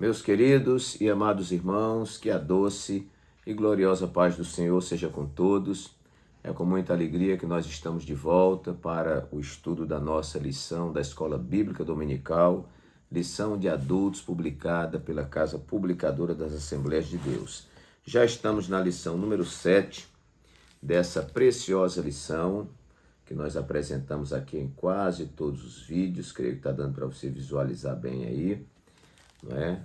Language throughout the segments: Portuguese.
Meus queridos e amados irmãos, que a doce e gloriosa paz do Senhor seja com todos. É com muita alegria que nós estamos de volta para o estudo da nossa lição da Escola Bíblica Dominical, lição de adultos publicada pela Casa Publicadora das Assembleias de Deus. Já estamos na lição número 7 dessa preciosa lição que nós apresentamos aqui em quase todos os vídeos. Creio que está dando para você visualizar bem aí. Não é?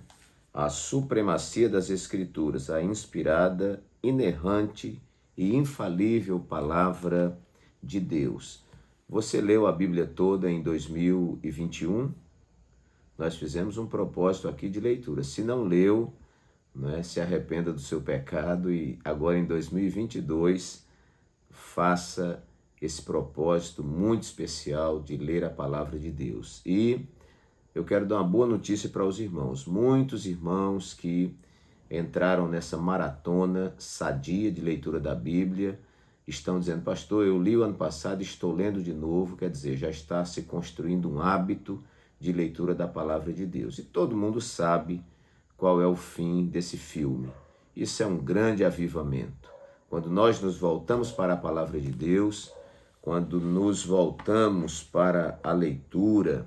A supremacia das Escrituras, a inspirada, inerrante e infalível palavra de Deus. Você leu a Bíblia toda em 2021? Nós fizemos um propósito aqui de leitura. Se não leu, se arrependa do seu pecado e agora em 2022 faça esse propósito muito especial de ler a palavra de Deus. E eu quero dar uma boa notícia para os irmãos. Muitos irmãos que entraram nessa maratona sadia de leitura da Bíblia estão dizendo: pastor, eu li o ano passado e estou lendo de novo. Quer dizer, já está se construindo um hábito de leitura da palavra de Deus. E todo mundo sabe qual é o fim desse filme. Isso é um grande avivamento. Quando nós nos voltamos para a palavra de Deus, quando nos voltamos para a leitura,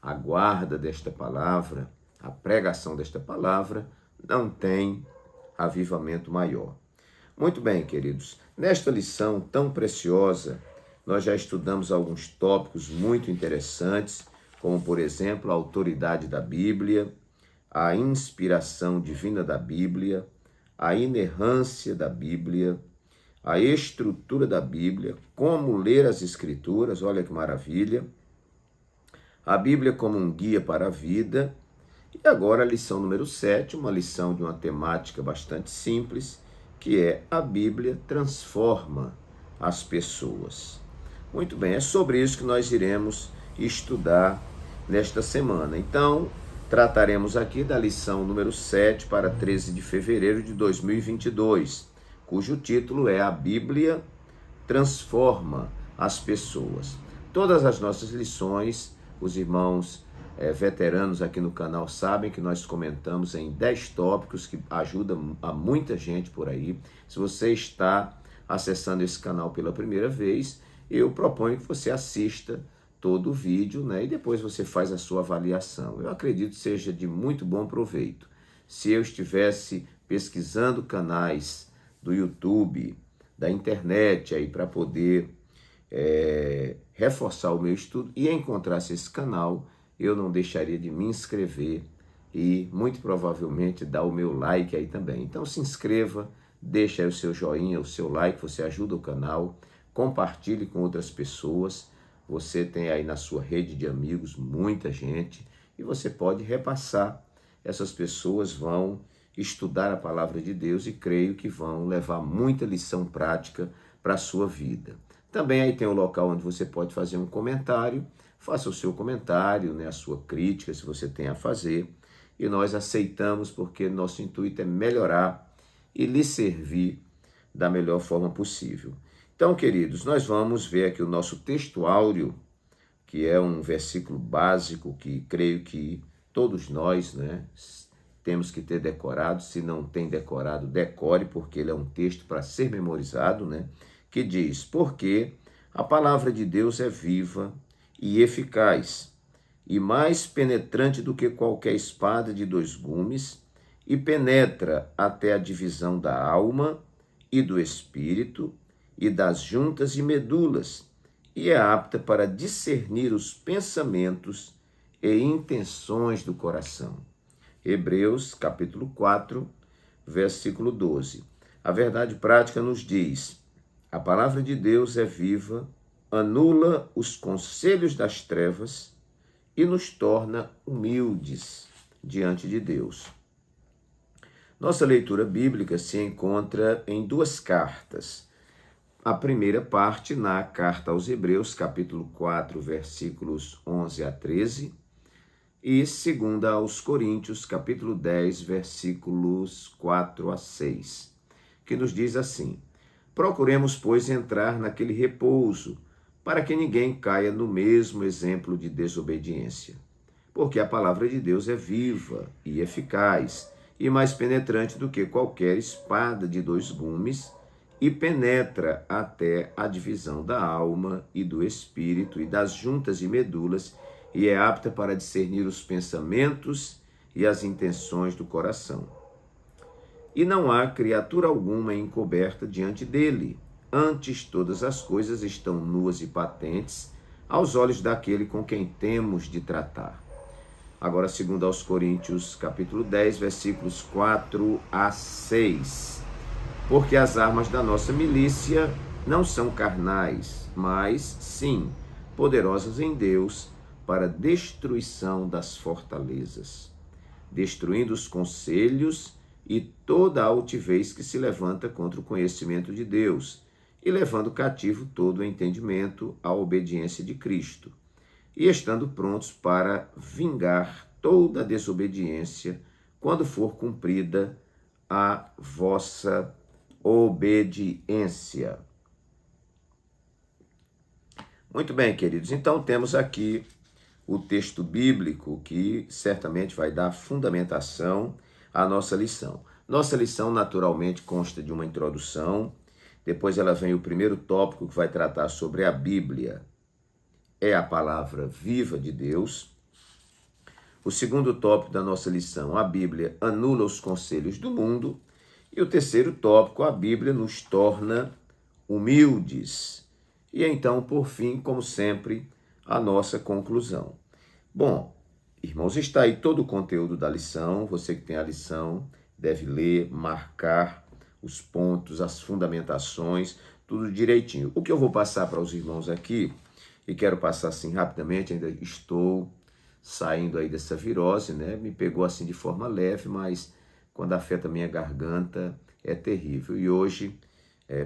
a guarda desta palavra, a pregação desta palavra, não tem avivamento maior. Muito bem, queridos, nesta lição tão preciosa, nós já estudamos alguns tópicos muito interessantes, como, por exemplo, a autoridade da Bíblia, a inspiração divina da Bíblia, a inerrância da Bíblia, a estrutura da Bíblia, como ler as Escrituras, olha que maravilha, a Bíblia como um guia para a vida. E agora a lição número 7, uma lição de uma temática bastante simples, que é a Bíblia transforma as pessoas. Muito bem, é sobre isso que nós iremos estudar nesta semana. Então, trataremos aqui da lição número 7 para 13 de fevereiro de 2022, cujo título é A Bíblia transforma as pessoas. Todas as nossas lições, os irmãos veteranos aqui no canal sabem que nós comentamos em 10 tópicos que ajudam a muita gente por aí. Se você está acessando esse canal pela primeira vez, eu proponho que você assista todo o vídeo, e depois você faz a sua avaliação. Eu acredito que seja de muito bom proveito. Se eu estivesse pesquisando canais do YouTube, da internet, aí para poder reforçar o meu estudo e encontrasse esse canal, eu não deixaria de me inscrever e muito provavelmente dar o meu like aí também. Então se inscreva, deixa aí o seu joinha, o seu like, você ajuda o canal, compartilhe com outras pessoas. Você tem aí na sua rede de amigos muita gente e você pode repassar. Essas pessoas vão estudar a palavra de Deus e creio que vão levar muita lição prática para a sua vida. Também aí tem o local onde você pode fazer um comentário, faça o seu comentário, a sua crítica, se você tem a fazer, e nós aceitamos porque nosso intuito é melhorar e lhe servir da melhor forma possível. Então, queridos, nós vamos ver aqui o nosso texto áureo, que é um versículo básico que creio que todos nós, temos que ter decorado. Se não tem decorado, decore, porque ele é um texto para ser memorizado, que diz: porque a palavra de Deus é viva e eficaz, e mais penetrante do que qualquer espada de 2 gumes, e penetra até a divisão da alma e do espírito, e das juntas e medulas, e é apta para discernir os pensamentos e intenções do coração. Hebreus, capítulo 4, versículo 12. A verdade prática nos diz: a palavra de Deus é viva, anula os conselhos das trevas e nos torna humildes diante de Deus. Nossa leitura bíblica se encontra em 2 cartas. A primeira parte na carta aos Hebreus, capítulo 4, versículos 11 a 13, e segunda aos Coríntios, capítulo 10, versículos 4 a 6, que nos diz assim: procuremos, pois, entrar naquele repouso, para que ninguém caia no mesmo exemplo de desobediência. porque a palavra de Deus é viva e eficaz e mais penetrante do que qualquer espada de dois gumes e penetra até a divisão da alma e do espírito e das juntas e medulas e é apta para discernir os pensamentos e as intenções do coração. E não há criatura alguma encoberta diante dele. Antes, todas as coisas estão nuas e patentes aos olhos daquele com quem temos de tratar. Agora, segundo aos Coríntios, capítulo 10, versículos 4 a 6. Porque as armas da nossa milícia não são carnais, mas, sim, poderosas em Deus para destruição das fortalezas, destruindo os conselhos e toda a altivez que se levanta contra o conhecimento de Deus, e levando cativo todo o entendimento à obediência de Cristo, e estando prontos para vingar toda a desobediência quando for cumprida a vossa obediência. Muito bem, queridos, então temos aqui o texto bíblico que certamente vai dar fundamentação à nossa lição. Nossa lição naturalmente consta de uma introdução, depois ela vem o primeiro tópico que vai tratar sobre a Bíblia, é a palavra viva de Deus. O segundo tópico da nossa lição, a Bíblia anula os conselhos do mundo. E o terceiro tópico, a Bíblia nos torna humildes. E então, por fim, como sempre, a nossa conclusão. Bom, irmãos, está aí todo o conteúdo da lição. Você que tem a lição deve ler, marcar os pontos, as fundamentações, tudo direitinho. O que eu vou passar para os irmãos aqui, e quero passar assim rapidamente, ainda estou saindo aí dessa virose, né? Me pegou assim de forma leve, mas quando afeta a minha garganta é terrível. E hoje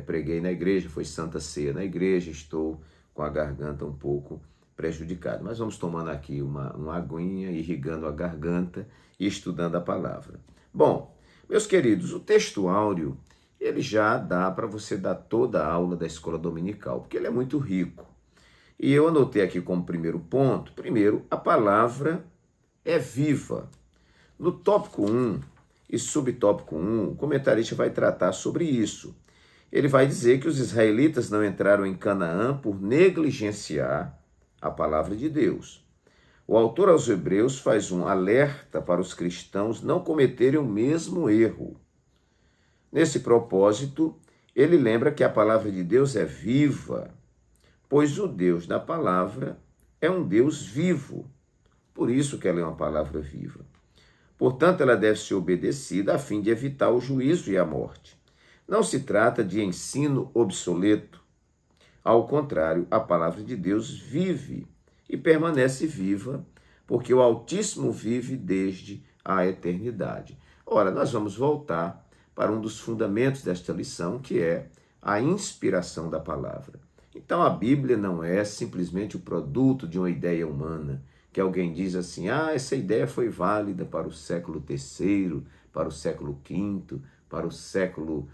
preguei na igreja, foi Santa Ceia na igreja, estou com a garganta um pouco prejudicada. Mas vamos tomando aqui uma aguinha, irrigando a garganta e estudando a palavra. Bom, meus queridos, o texto áureo, ele já dá para você dar toda a aula da escola dominical, porque ele é muito rico. E eu anotei aqui como primeiro ponto, primeiro, a palavra é viva. No tópico 1 e subtópico 1, o comentarista vai tratar sobre isso. Ele vai dizer que os israelitas não entraram em Canaã por negligenciar a palavra de Deus. O autor aos Hebreus faz um alerta para os cristãos não cometerem o mesmo erro. Nesse propósito, ele lembra que a palavra de Deus é viva, pois o Deus da palavra é um Deus vivo. Por isso que ela é uma palavra viva. Portanto, ela deve ser obedecida a fim de evitar o juízo e a morte. Não se trata de ensino obsoleto. Ao contrário, a palavra de Deus vive e permanece viva, porque o Altíssimo vive desde a eternidade. Ora, nós vamos voltar para um dos fundamentos desta lição, que é a inspiração da palavra. Então, a Bíblia não é simplesmente o produto de uma ideia humana, que alguém diz assim, essa ideia foi válida para o século III, para o século V, para o século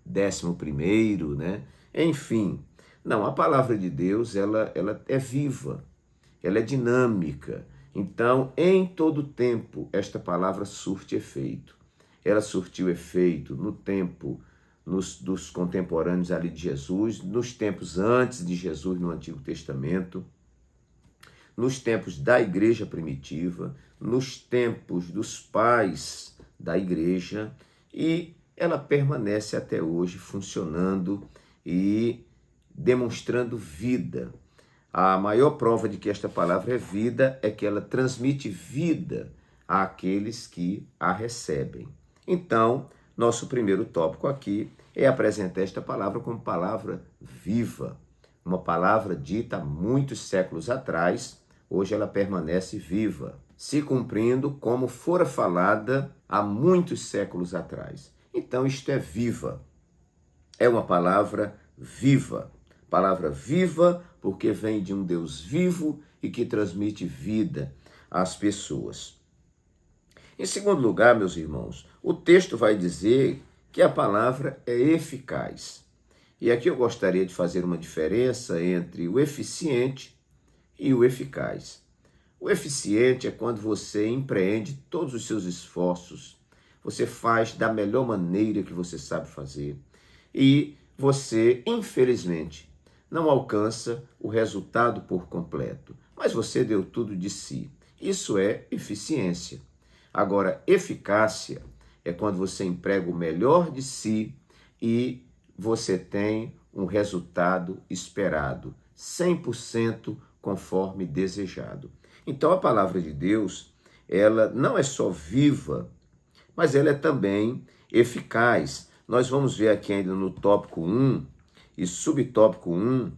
XI, né? Enfim, não, a palavra de Deus, ela é viva, ela é dinâmica. Então, em todo tempo, esta palavra surte efeito. Ela surtiu efeito no tempo dos contemporâneos ali de Jesus, nos tempos antes de Jesus no Antigo Testamento, nos tempos da igreja primitiva, nos tempos dos pais da igreja, e ela permanece até hoje funcionando e demonstrando vida. A maior prova de que esta palavra é vida é que ela transmite vida àqueles que a recebem. Então, nosso primeiro tópico aqui é apresentar esta palavra como palavra viva, uma palavra dita há muitos séculos atrás, hoje ela permanece viva, se cumprindo como fora falada há muitos séculos atrás. Então, isto é viva, é uma palavra viva porque vem de um Deus vivo e que transmite vida às pessoas. Em segundo lugar, meus irmãos, o texto vai dizer que a palavra é eficaz. E aqui eu gostaria de fazer uma diferença entre o eficiente e o eficaz. O eficiente é quando você empreende todos os seus esforços, você faz da melhor maneira que você sabe fazer e você, infelizmente, não alcança o resultado por completo, mas você deu tudo de si. Isso é eficiência. Agora, eficácia é quando você emprega o melhor de si e você tem um resultado esperado, 100% conforme desejado. Então, a palavra de Deus, ela não é só viva, mas ela é também eficaz. Nós vamos ver aqui ainda no tópico 1 e subtópico 1,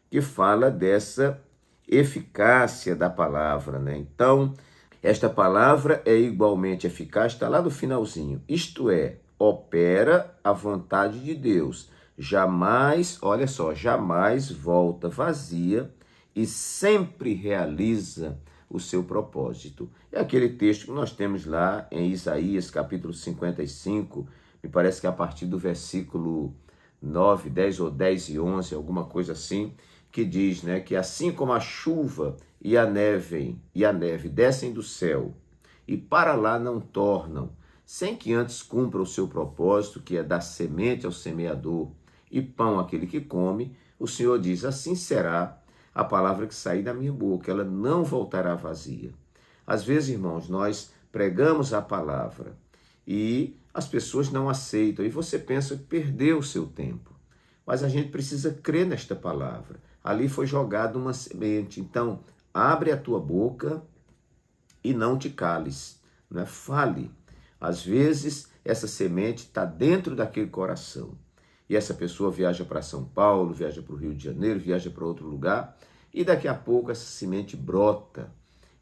que fala dessa eficácia da palavra, né? Então, esta palavra é igualmente eficaz, está lá no finalzinho. Isto é, opera a vontade de Deus. Jamais, olha só, jamais volta vazia e sempre realiza o seu propósito. É aquele texto que nós temos lá em Isaías, capítulo 55, me parece que a partir do versículo 9, 10 ou 10 e 11, alguma coisa assim, que diz, né, que assim como a chuva e a neve descem do céu e para lá não tornam, sem que antes cumpra o seu propósito, que é dar semente ao semeador e pão àquele que come, o Senhor diz, assim será a palavra que sair da minha boca, ela não voltará vazia. Às vezes, irmãos, nós pregamos a palavra e as pessoas não aceitam e você pensa que perdeu o seu tempo. Mas a gente precisa crer nesta palavra. Ali foi jogada uma semente. Então, abre a tua boca e não te cales, né? Fale. Às vezes, essa semente está dentro daquele coração. E essa pessoa viaja para São Paulo, viaja para o Rio de Janeiro, viaja para outro lugar, e daqui a pouco essa semente brota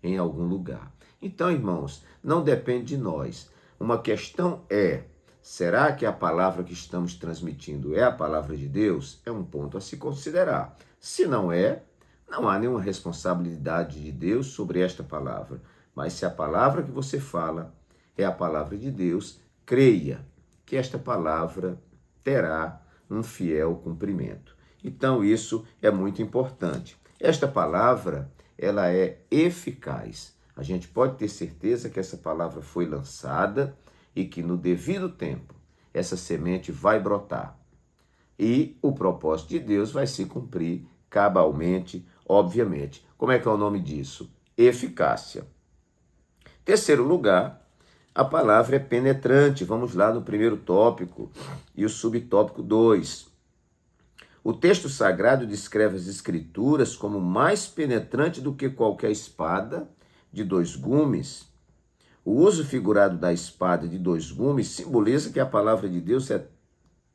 em algum lugar. Então, irmãos, não depende de nós. Uma questão é, será que a palavra que estamos transmitindo é a palavra de Deus? É um ponto a se considerar. Se não é, não há nenhuma responsabilidade de Deus sobre esta palavra. Mas se a palavra que você fala é a palavra de Deus, creia que esta palavra terá um fiel cumprimento. Então, isso é muito importante. Esta palavra, ela é eficaz. A gente pode ter certeza que essa palavra foi lançada e que no devido tempo essa semente vai brotar. E o propósito de Deus vai se cumprir cabalmente, obviamente. Como é que é o nome disso? Eficácia. Terceiro lugar, a palavra é penetrante. Vamos lá no primeiro tópico e o subtópico 2. O texto sagrado descreve as escrituras como mais penetrante do que qualquer espada de dois gumes. O uso figurado da espada de dois gumes simboliza que a palavra de Deus é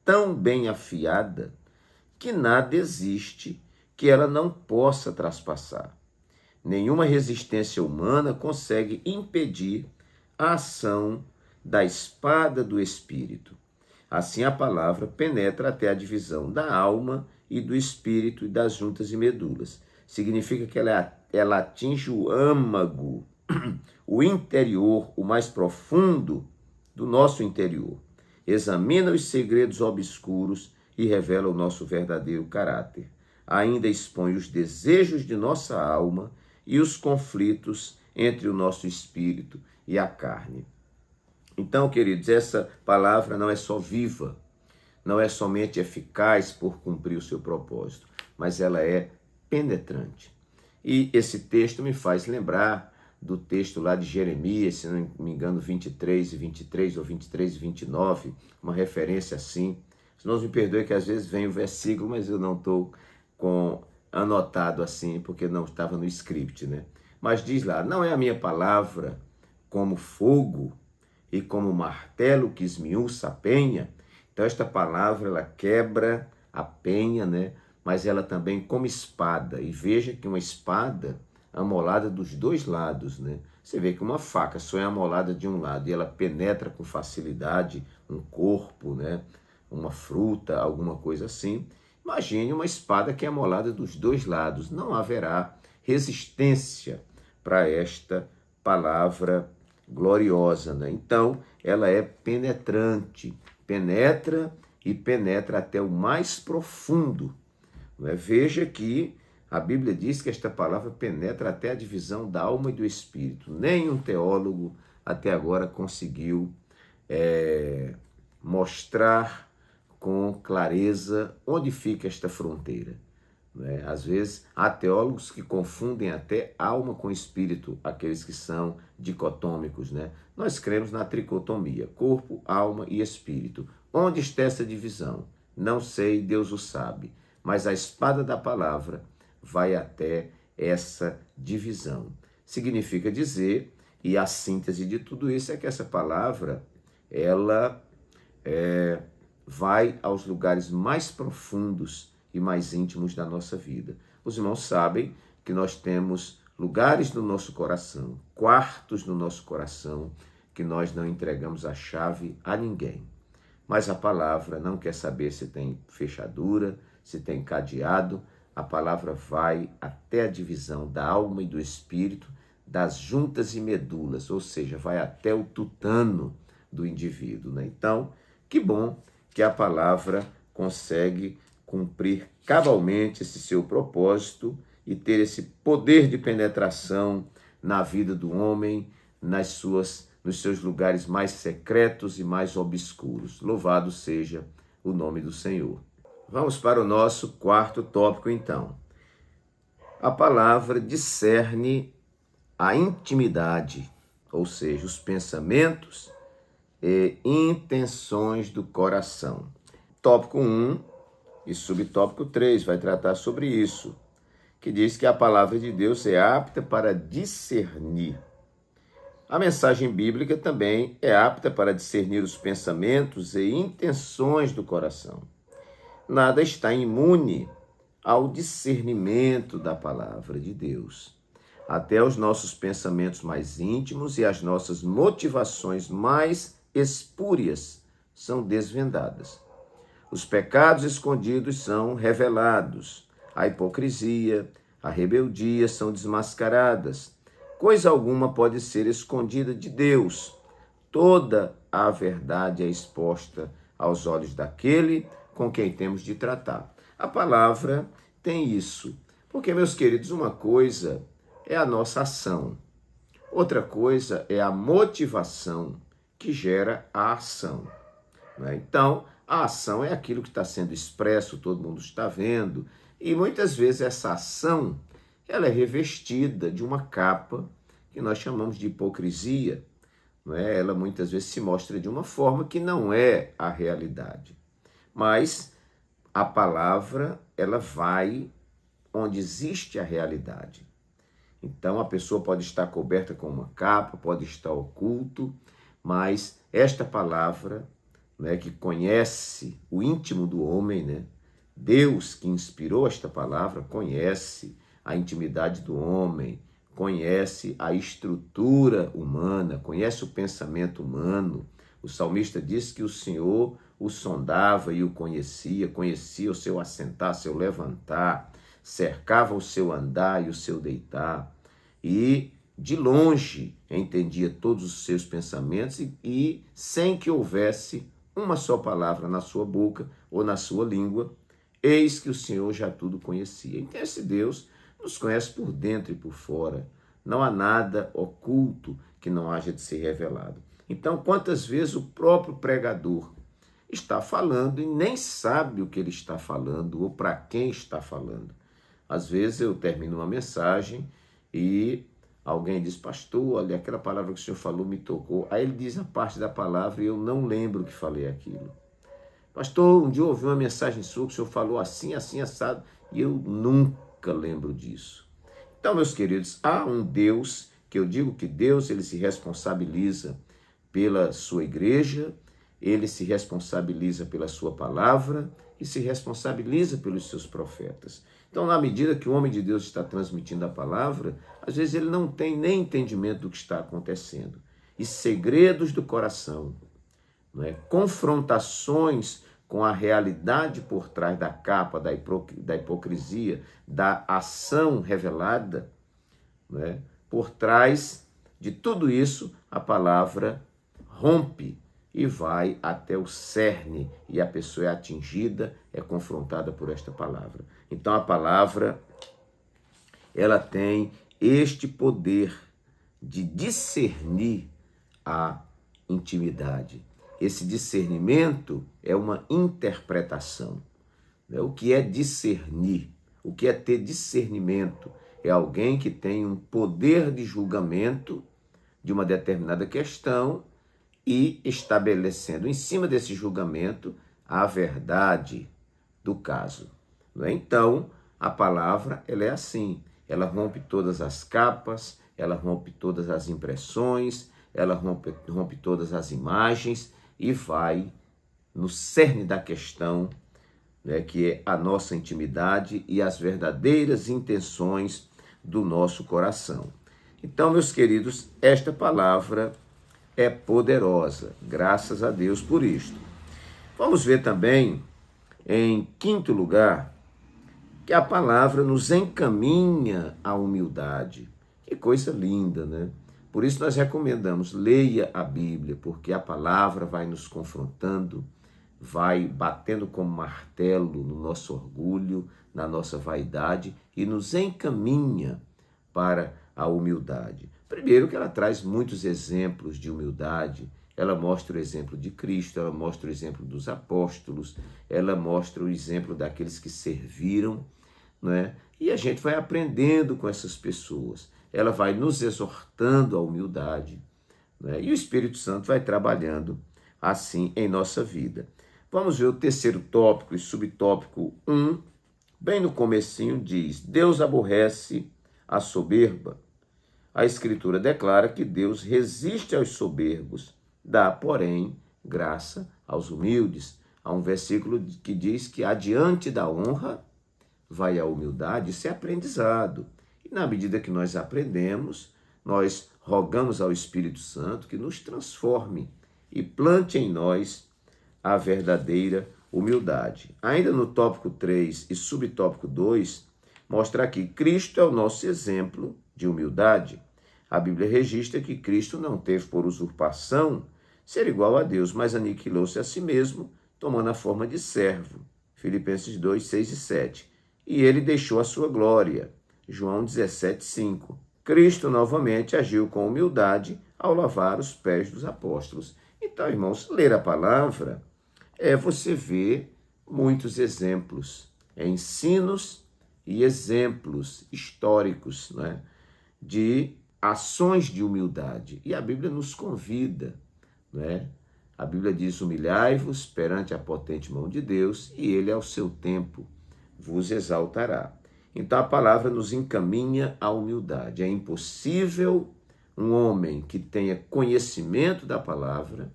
tão bem afiada que nada existe que ela não possa traspassar. Nenhuma resistência humana consegue impedir a ação da espada do Espírito. Assim, a palavra penetra até a divisão da alma e do espírito e das juntas e medulas. Significa que ela atinge o âmago, o interior, o mais profundo do nosso interior. Examina os segredos obscuros e revela o nosso verdadeiro caráter. Ainda expõe os desejos de nossa alma e os conflitos entre o nosso espírito e a carne. Então, queridos, essa palavra não é só viva, não é somente eficaz por cumprir o seu propósito, mas ela é penetrante. E esse texto me faz lembrar do texto lá de Jeremias, se não me engano, 23 e 23 ou 23 e 29, uma referência assim. Se não me perdoe que às vezes vem o versículo, mas eu não estou anotado assim, porque não estava no script, né? Mas diz lá, não é a minha palavra como fogo e como martelo que esmiuça a penha. Então esta palavra, ela quebra a penha, né? Mas ela também como espada. E veja que uma espada amolada dos dois lados, né? Você vê que uma faca só é amolada de um lado e ela penetra com facilidade um corpo, né? Uma fruta, alguma coisa assim. Imagine uma espada que é amolada dos dois lados. Não haverá resistência para esta palavra gloriosa, né? Então, ela é penetrante, penetra e penetra até o mais profundo, né? Veja que A Bíblia diz que esta palavra penetra até a divisão da alma e do espírito. Nenhum teólogo até agora conseguiu mostrar com clareza onde fica esta fronteira. Né? Às vezes, há teólogos que confundem até alma com espírito, aqueles que são dicotômicos. Né? Nós cremos na tricotomia, corpo, alma e espírito. Onde está essa divisão? Não sei, Deus o sabe. Mas a espada da palavra vai até essa divisão. Significa dizer, e a síntese de tudo isso é que essa palavra, ela vai aos lugares mais profundos e mais íntimos da nossa vida. Os irmãos sabem que nós temos lugares no nosso coração, quartos no nosso coração, que nós não entregamos a chave a ninguém. Mas a palavra não quer saber se tem fechadura, se tem cadeado. A palavra vai até a divisão da alma e do espírito, das juntas e medulas, ou seja, vai até o tutano do indivíduo. Né? Então, que bom que a palavra consegue cumprir cabalmente esse seu propósito e ter esse poder de penetração na vida do homem, nos seus lugares mais secretos e mais obscuros. Louvado seja o nome do Senhor. Vamos para o nosso quarto tópico, então. A palavra discerne a intimidade, ou seja, os pensamentos e intenções do coração. Tópico 1 e subtópico 3 vai tratar sobre isso, que diz que a palavra de Deus é apta para discernir. A mensagem bíblica também é apta para discernir os pensamentos e intenções do coração. Nada está imune ao discernimento da palavra de Deus. Até os nossos pensamentos mais íntimos e as nossas motivações mais espúrias são desvendadas. Os pecados escondidos são revelados. A hipocrisia, a rebeldia são desmascaradas. Coisa alguma pode ser escondida de Deus. Toda a verdade é exposta aos olhos daquele com quem temos de tratar. A palavra tem isso. Porque, meus queridos, uma coisa é a nossa ação. Outra coisa é a motivação que gera a ação. Né? Então, a ação é aquilo que está sendo expresso, todo mundo está vendo, e muitas vezes essa ação ela é revestida de uma capa que nós chamamos de hipocrisia. Não é? Ela muitas vezes se mostra de uma forma que não é a realidade. Mas a palavra, ela vai onde existe a realidade. Então, a pessoa pode estar coberta com uma capa, pode estar oculto, mas esta palavra, né, que conhece o íntimo do homem, né? Deus que inspirou esta palavra conhece a intimidade do homem, conhece a estrutura humana, conhece o pensamento humano. O salmista diz que o Senhor o sondava e o conhecia o seu assentar, seu levantar, cercava o seu andar e o seu deitar, e de longe entendia todos os seus pensamentos e sem que houvesse uma só palavra na sua boca ou na sua língua, eis que o Senhor já tudo conhecia. Então esse Deus nos conhece por dentro e por fora. Não há nada oculto que não haja de ser revelado. Então, quantas vezes o próprio pregador está falando e nem sabe o que ele está falando ou para quem está falando. Às vezes eu termino uma mensagem e alguém diz, pastor, olha, aquela palavra que o senhor falou me tocou. Aí ele diz a parte da palavra e eu não lembro que falei aquilo. Pastor, um dia eu ouvi uma mensagem sua que o senhor falou assim, assim, assado, e eu nunca lembro disso. Então, meus queridos, há um Deus, que eu digo que Deus ele se responsabiliza pela sua igreja, ele se responsabiliza pela sua palavra e se responsabiliza pelos seus profetas. Então, na medida que o homem de Deus está transmitindo a palavra, às vezes ele não tem nem entendimento do que está acontecendo. E segredos do coração, não é? Confrontações com a realidade por trás da capa, da hipocrisia, da ação revelada, não é? Por trás de tudo isso, a palavra rompe e vai até o cerne, e a pessoa é atingida, é confrontada por esta palavra. Então a palavra, ela tem este poder de discernir a intimidade. Esse discernimento é uma interpretação. O que é discernir? O que é ter discernimento? É alguém que tem um poder de julgamento de uma determinada questão e estabelecendo em cima desse julgamento a verdade do caso. Então, a palavra ela é assim, ela rompe todas as capas, ela rompe todas as impressões, ela rompe todas as imagens e vai no cerne da questão, né, que é a nossa intimidade e as verdadeiras intenções do nosso coração. Então, meus queridos, esta palavra é poderosa, graças a Deus por isto. Vamos ver também, em quinto lugar, que a palavra nos encaminha à humildade. Que coisa linda, né? Por isso nós recomendamos, leia a Bíblia, porque a palavra vai nos confrontando, vai batendo como martelo no nosso orgulho, na nossa vaidade e nos encaminha para a humildade. Primeiro que ela traz muitos exemplos de humildade, ela mostra o exemplo de Cristo, ela mostra o exemplo dos apóstolos, ela mostra o exemplo daqueles que serviram, não é? E a gente vai aprendendo com essas pessoas, ela vai nos exortando à humildade, não é? E o Espírito Santo vai trabalhando assim em nossa vida. Vamos ver o terceiro tópico e subtópico 1, bem no comecinho diz, Deus aborrece a soberba. A Escritura declara que Deus resiste aos soberbos, dá, porém, graça aos humildes. Há um versículo que diz que adiante da honra vai a humildade, isso é aprendizado. E na medida que nós aprendemos, nós rogamos ao Espírito Santo que nos transforme e plante em nós a verdadeira humildade. Ainda no tópico 3 e subtópico 2, mostra aqui, Cristo é o nosso exemplo de humildade. A Bíblia registra que Cristo não teve por usurpação ser igual a Deus, mas aniquilou-se a si mesmo, tomando a forma de servo. Filipenses 2, 6 e 7. E ele deixou a sua glória. João 17, 5. Cristo novamente agiu com humildade ao lavar os pés dos apóstolos. Então, irmãos, ler a palavra é você ver muitos exemplos, ensinos e exemplos históricos, né, de ações de humildade. E a Bíblia nos convida, né? A Bíblia diz, humilhai-vos perante a potente mão de Deus e ele ao seu tempo vos exaltará. Então a palavra nos encaminha à humildade. É impossível um homem que tenha conhecimento da palavra,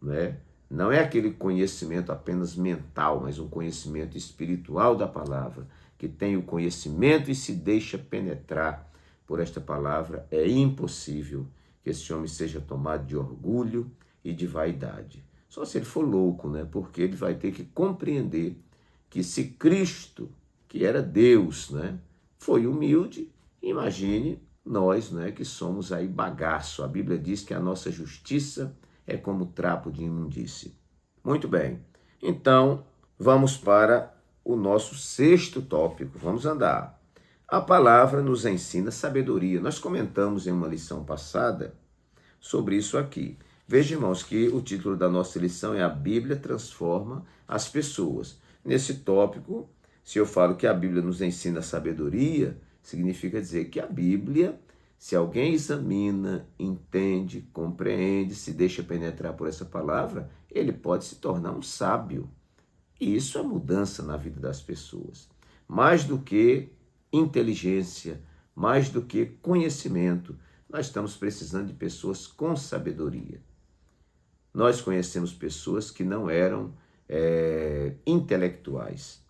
né? Não é aquele conhecimento apenas mental, mas um conhecimento espiritual da palavra, que tem o conhecimento e se deixa penetrar por esta palavra, é impossível que esse homem seja tomado de orgulho e de vaidade. Só se ele for louco, né? Porque ele vai ter que compreender que se Cristo, que era Deus, né, foi humilde, imagine nós, né, que somos aí bagaço. A Bíblia diz que a nossa justiça é como trapo de imundície. Muito bem, então vamos para o nosso sexto tópico, vamos andar. A palavra nos ensina sabedoria. Nós comentamos em uma lição passada sobre isso aqui. Veja, irmãos, que o título da nossa lição é A Bíblia Transforma as Pessoas. Nesse tópico, se eu falo que a Bíblia nos ensina sabedoria, significa dizer que a Bíblia, se alguém examina, entende, compreende, se deixa penetrar por essa palavra, ele pode se tornar um sábio. E isso é mudança na vida das pessoas. Mais do que inteligência, mais do que conhecimento, nós estamos precisando de pessoas com sabedoria. Nós conhecemos pessoas que não eram intelectuais,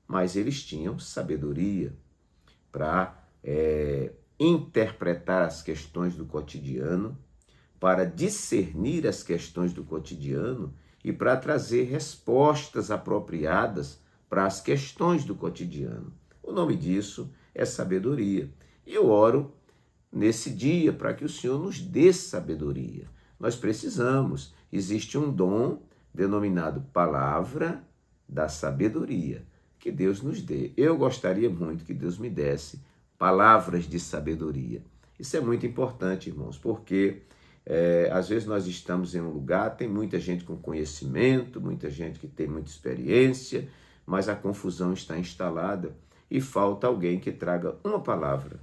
mas eles tinham sabedoria para interpretar as questões do cotidiano, para discernir as questões do cotidiano e para trazer respostas apropriadas para as questões do cotidiano. O nome disso é sabedoria. E eu oro nesse dia para que o Senhor nos dê sabedoria. Nós precisamos. Existe um dom denominado palavra da sabedoria, que Deus nos dê. Eu gostaria muito que Deus me desse palavras de sabedoria. Isso é muito importante, irmãos, porque às vezes nós estamos em um lugar, tem muita gente com conhecimento, muita gente que tem muita experiência, mas a confusão está instalada e falta alguém que traga uma palavra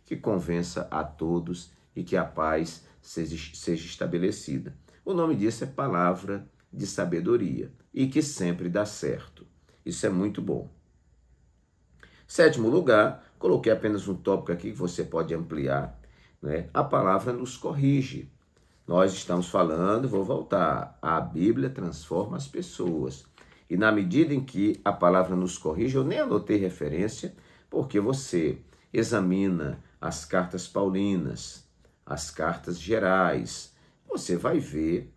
que convença a todos e que a paz seja estabelecida. O nome disso é palavra de sabedoria e que sempre dá certo. Isso é muito bom. Sétimo lugar, coloquei apenas um tópico aqui que você pode ampliar, né? A palavra nos corrige. Nós estamos falando, vou voltar, a Bíblia transforma as pessoas. E na medida em que a palavra nos corrige, eu nem anotei referência, porque você examina as cartas paulinas, as cartas gerais, você vai ver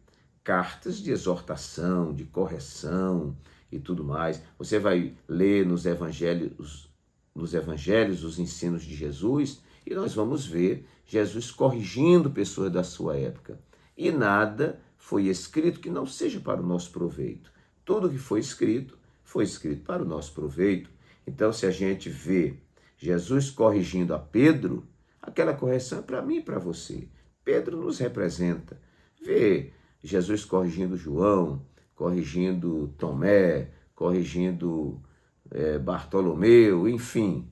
cartas de exortação, de correção e tudo mais. Você vai ler nos evangelhos os ensinos de Jesus e nós vamos ver Jesus corrigindo pessoas da sua época. E nada foi escrito que não seja para o nosso proveito. Tudo que foi escrito para o nosso proveito. Então, se a gente vê Jesus corrigindo a Pedro, aquela correção é para mim e para você. Pedro nos representa. Vê Jesus corrigindo João, corrigindo Tomé, corrigindo Bartolomeu, enfim.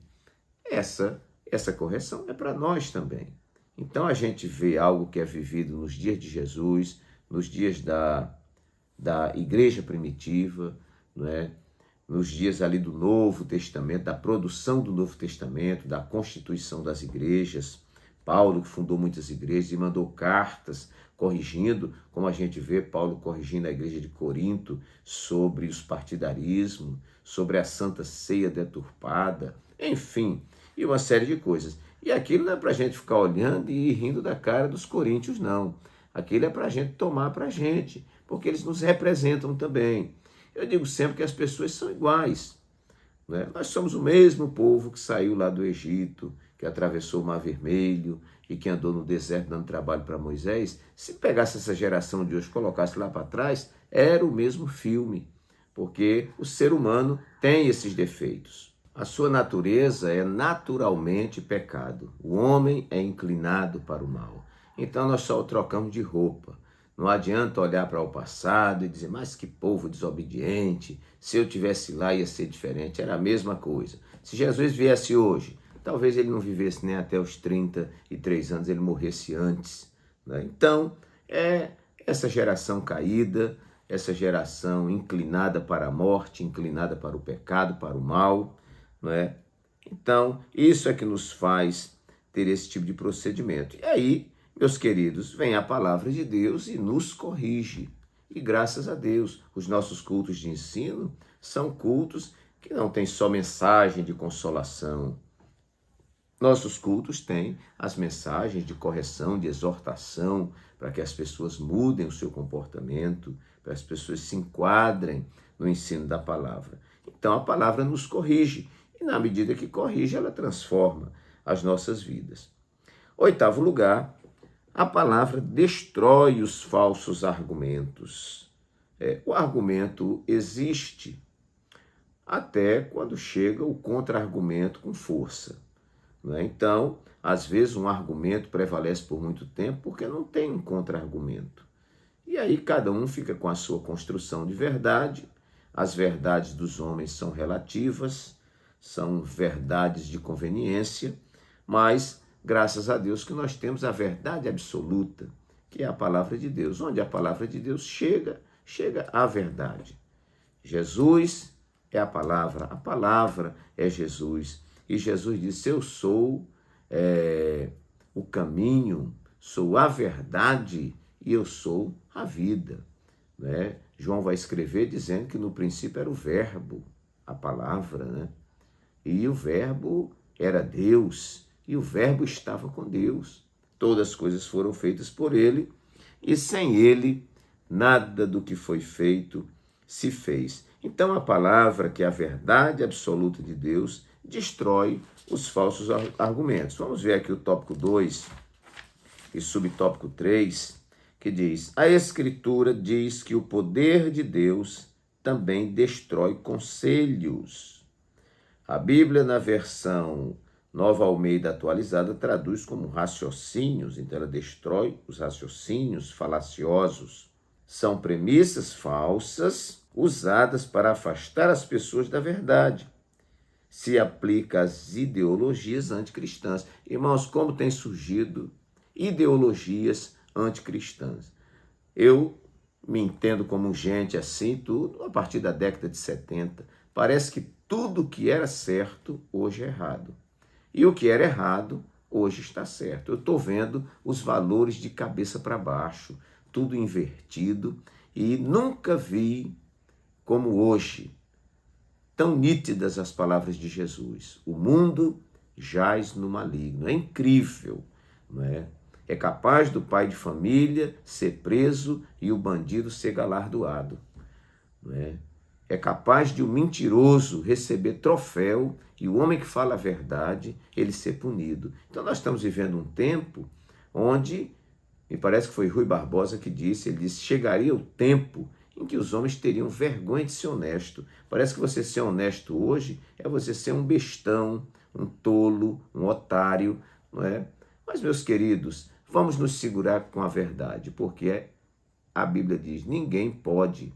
Essa correção é para nós também. Então a gente vê algo que é vivido nos dias de Jesus, nos dias da igreja primitiva, não é? Nos dias ali do Novo Testamento, da produção do Novo Testamento, da constituição das igrejas. Paulo, que fundou muitas igrejas e mandou cartas corrigindo, como a gente vê Paulo corrigindo a igreja de Corinto sobre os partidarismos, sobre a Santa Ceia deturpada, enfim, e uma série de coisas. E aquilo não é para a gente ficar olhando e rindo da cara dos coríntios, não. Aquilo é para a gente tomar para a gente, porque eles nos representam também. Eu digo sempre que as pessoas são iguais, né? Nós somos o mesmo povo que saiu lá do Egito, que atravessou o Mar Vermelho e que andou no deserto dando trabalho para Moisés. Se pegasse essa geração de hoje e colocasse lá para trás, era o mesmo filme, porque o ser humano tem esses defeitos. A sua natureza é naturalmente pecado. O homem é inclinado para o mal. Então nós só o trocamos de roupa. Não adianta olhar para o passado e dizer, mas que povo desobediente, se eu tivesse lá ia ser diferente, era a mesma coisa. Se Jesus viesse hoje, talvez ele não vivesse nem até os 33 anos, ele morresse antes, né? Então, é essa geração caída, essa geração inclinada para a morte, inclinada para o pecado, para o mal, não é? Então, isso é que nos faz ter esse tipo de procedimento. E aí, meus queridos, vem a palavra de Deus e nos corrige. E graças a Deus, os nossos cultos de ensino são cultos que não têm só mensagem de consolação. Nossos cultos têm as mensagens de correção, de exortação, para que as pessoas mudem o seu comportamento, para que as pessoas se enquadrem no ensino da palavra. Então a palavra nos corrige, e na medida que corrige, ela transforma as nossas vidas. Oitavo lugar, a palavra destrói os falsos argumentos. O argumento existe até quando chega o contra-argumento com força. Né? Então, às vezes um argumento prevalece por muito tempo porque não tem um contra-argumento. E aí cada um fica com a sua construção de verdade. As verdades dos homens são relativas, são verdades de conveniência, mas graças a Deus que nós temos a verdade absoluta, que é a palavra de Deus. Onde a palavra de Deus chega a verdade. Jesus é a palavra é Jesus. E Jesus disse, eu sou o caminho, sou a verdade e eu sou a vida. Né? João vai escrever dizendo que no princípio era o verbo, a palavra, né? E o verbo era Deus, e o verbo estava com Deus. Todas as coisas foram feitas por ele, e sem ele, nada do que foi feito se fez. Então a palavra, que é a verdade absoluta de Deus, destrói os falsos argumentos. Vamos ver aqui o tópico 2 e subtópico 3, que diz, a Escritura diz que o poder de Deus também destrói conselhos. A Bíblia, na versão Nova Almeida atualizada traduz como raciocínios, então ela destrói os raciocínios falaciosos. São premissas falsas usadas para afastar as pessoas da verdade. Se aplica às ideologias anticristãs. Irmãos, como tem surgido ideologias anticristãs? Eu me entendo como gente assim, tudo a partir da década de 70. Parece que tudo que era certo hoje é errado. E o que era errado hoje está certo. Eu estou vendo os valores de cabeça para baixo, tudo invertido, e nunca vi como hoje tão nítidas as palavras de Jesus. O mundo jaz no maligno. É incrível, não é? É capaz do pai de família ser preso e o bandido ser galardoado, não é? É capaz de um mentiroso receber troféu e o homem que fala a verdade, ele ser punido. Então nós estamos vivendo um tempo onde, me parece que foi Rui Barbosa que disse, ele disse, chegaria o tempo em que os homens teriam vergonha de ser honesto. Parece que você ser honesto hoje é você ser um bestão, um tolo, um otário, não é? Mas, meus queridos, vamos nos segurar com a verdade, porque a Bíblia diz, ninguém pode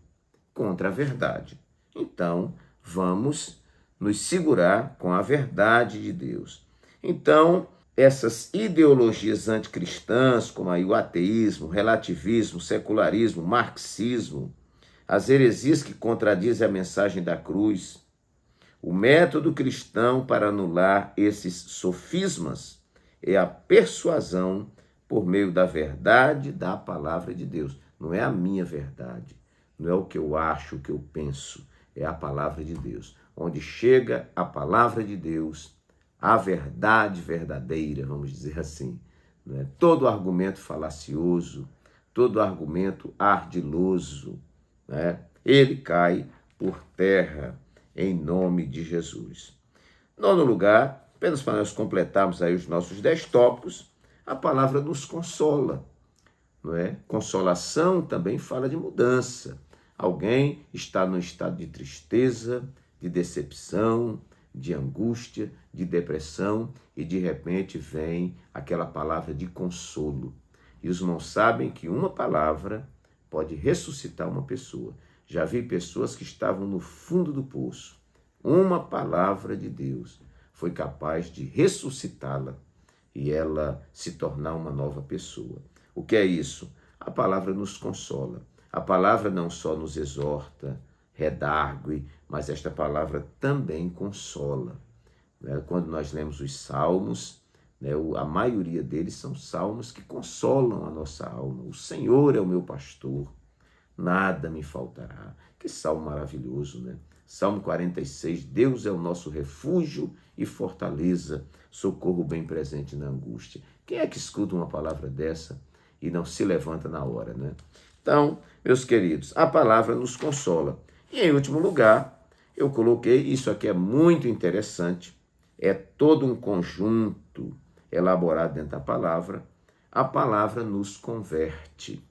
contra a verdade. Então, vamos nos segurar com a verdade de Deus. Então, essas ideologias anticristãs, como aí o ateísmo, relativismo, secularismo, marxismo, as heresias que contradizem a mensagem da cruz, o método cristão para anular esses sofismas é a persuasão por meio da verdade da palavra de Deus. Não é a minha verdade, não é o que eu acho, o que eu penso, é a palavra de Deus. Onde chega a palavra de Deus, a verdade verdadeira, vamos dizer assim, não é? Todo argumento falacioso, todo argumento ardiloso, né? Ele cai por terra em nome de Jesus. Nono lugar, apenas para nós completarmos aí os nossos 10 tópicos, a palavra nos consola, não é? Consolação também fala de mudança. Alguém está num estado de tristeza, de decepção, de angústia, de depressão e de repente vem aquela palavra de consolo. E os irmãos sabem que uma palavra pode ressuscitar uma pessoa. Já vi pessoas que estavam no fundo do poço. Uma palavra de Deus foi capaz de ressuscitá-la e ela se tornar uma nova pessoa. O que é isso? A palavra nos consola. A palavra não só nos exorta, redargue, mas esta palavra também consola. Quando nós lemos os salmos, a maioria deles são salmos que consolam a nossa alma. O Senhor é o meu pastor, nada me faltará. Que salmo maravilhoso, né? Salmo 46, Deus é o nosso refúgio e fortaleza, socorro bem presente na angústia. Quem é que escuta uma palavra dessa e não se levanta na hora, né? Então, meus queridos, a palavra nos consola. E em último lugar, eu coloquei, isso aqui é muito interessante, é todo um conjunto elaborado dentro da palavra, a palavra nos converte.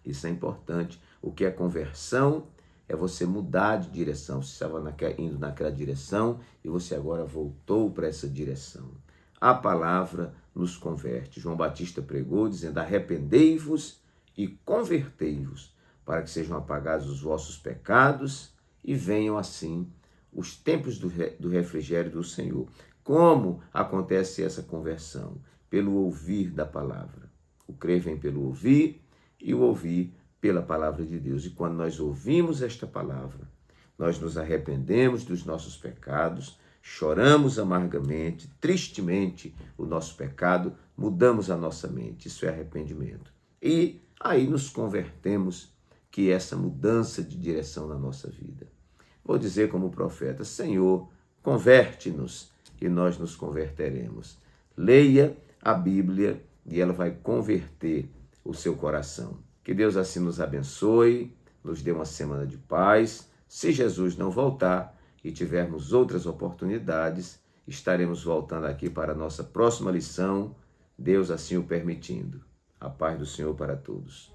Isso é importante. O que é conversão? É você mudar de direção. Você estava indo naquela direção e você agora voltou para essa direção. A palavra nos converte. João Batista pregou dizendo, arrependei-vos e convertei-vos, para que sejam apagados os vossos pecados e venham assim os tempos do refrigério do Senhor. Como acontece essa conversão? Pelo ouvir da palavra. O crer vem pelo ouvir e o ouvir pela palavra de Deus. E quando nós ouvimos esta palavra, nós nos arrependemos dos nossos pecados, choramos amargamente, tristemente o nosso pecado, mudamos a nossa mente. Isso é arrependimento. E aí nos convertemos, que é essa mudança de direção na nossa vida. Vou dizer como profeta, Senhor, converte-nos e nós nos converteremos. Leia a Bíblia e ela vai converter o seu coração. Que Deus assim nos abençoe, nos dê uma semana de paz. Se Jesus não voltar e tivermos outras oportunidades, estaremos voltando aqui para a nossa próxima lição, Deus assim o permitindo. A paz do Senhor para todos.